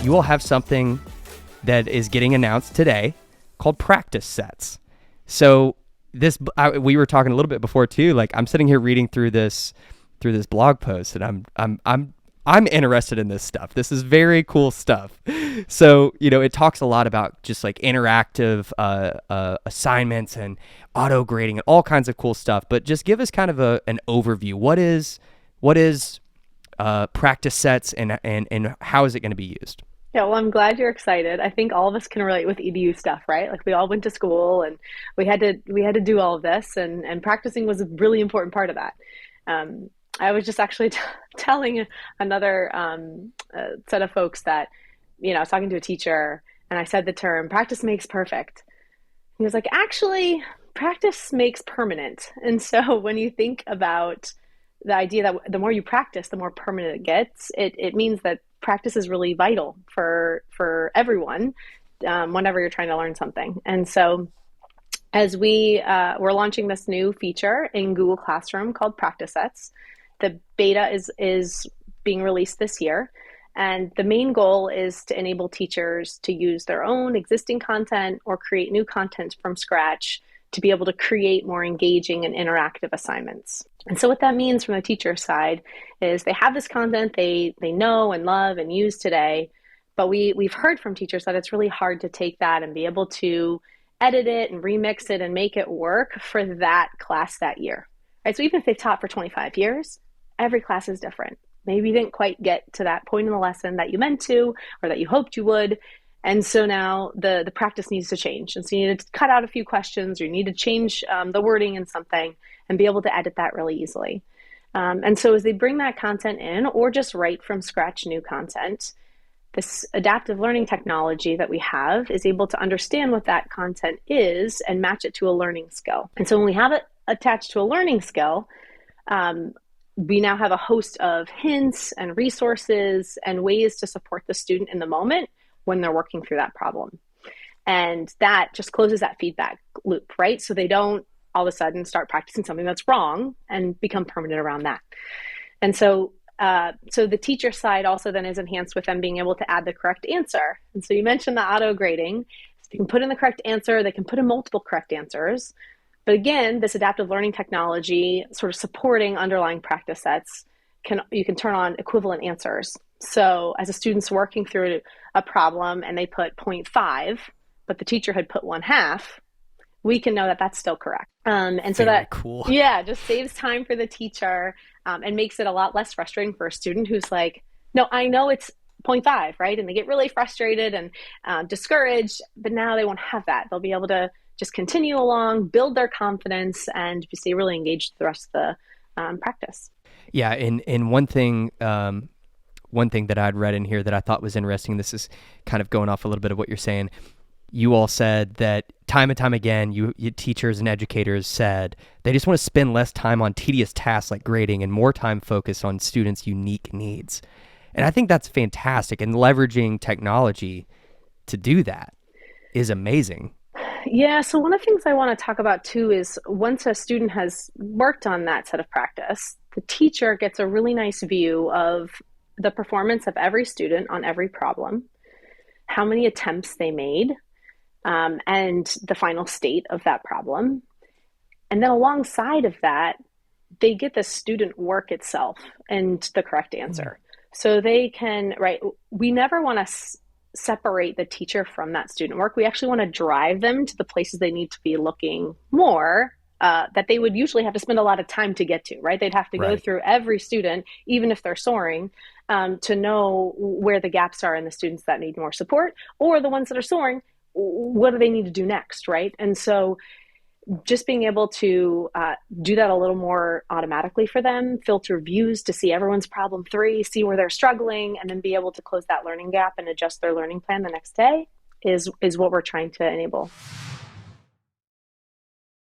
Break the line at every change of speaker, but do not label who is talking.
you will have something that is getting announced today called practice sets. So we were talking a little bit before too. Like I'm sitting here reading through this blog post, and I'm interested in this stuff. This is very cool stuff. So it talks a lot about just like interactive assignments and auto grading and all kinds of cool stuff. But just give us kind of an overview. What is practice sets and how is it going to be used?
Yeah, well, I'm glad you're excited. I think all of us can relate with EDU stuff, right? Like we all went to school and we had to do all of this, and practicing was a really important part of that. I was just actually telling another set of folks that, I was talking to a teacher and I said the term practice makes perfect. He was like, actually, practice makes permanent. And so when you think about the idea that the more you practice, the more permanent it gets, it means that practice is really vital for everyone whenever you're trying to learn something. And so as we're launching this new feature in Google Classroom called Practice Sets. The beta is being released this year. And the main goal is to enable teachers to use their own existing content or create new content from scratch to be able to create more engaging and interactive assignments. And so what that means from the teacher side is they have this content they know and love and use today, but we've heard from teachers that it's really hard to take that and be able to edit it and remix it and make it work for that class that year. Right? So even if they've taught for 25 years, every class is different. Maybe you didn't quite get to that point in the lesson that you meant to or that you hoped you would. And so now the practice needs to change. And so you need to cut out a few questions or you need to change the wording in something and be able to edit that really easily. And so as they bring that content in or just write from scratch new content, this adaptive learning technology that we have is able to understand what that content is and match it to a learning skill. And so when we have it attached to a learning skill, we now have a host of hints and resources and ways to support the student in the moment when they're working through that problem. And that just closes that feedback loop, right? So they don't all of a sudden start practicing something that's wrong and become permanent around that. And so the teacher side also then is enhanced with them being able to add the correct answer. And so you mentioned the auto grading. So they can put in the correct answer. They can put in multiple correct answers. But again, this adaptive learning technology sort of supporting underlying practice sets, you can turn on equivalent answers. So as a student's working through a problem and they put 0.5, but the teacher had put 1/2, we can know that that's still correct. And so
Very
that,
cool.
yeah, just saves time for the teacher and makes it a lot less frustrating for a student who's like, no, I know it's 0.5, right? And they get really frustrated and discouraged, but now they won't have that. They'll be able to just continue along, build their confidence, and stay really engaged the rest of the practice.
Yeah, and one thing that I'd read in here that I thought was interesting, this is kind of going off a little bit of what you're saying. You all said that time and time again, you teachers and educators said they just want to spend less time on tedious tasks like grading and more time focused on students' unique needs. And I think that's fantastic, and leveraging technology to do that is amazing.
Yeah, so one of the things I want to talk about too is once a student has worked on that set of practice, the teacher gets a really nice view of the performance of every student on every problem, how many attempts they made, and the final state of that problem. And then alongside of that, they get the student work itself and the correct answer. So they can, right, we never want to separate the teacher from that student work. We actually want to drive them to the places they need to be looking more, that they would usually have to spend a lot of time to get to, right? They'd have to go through every student, even if they're soaring, to know where the gaps are in the students that need more support, or the ones that are soaring, what do they need to do next, right? And so just being able to do that a little more automatically for them, filter views to see everyone's problem 3, see where they're struggling, and then be able to close that learning gap and adjust their learning plan the next day is what we're trying to enable.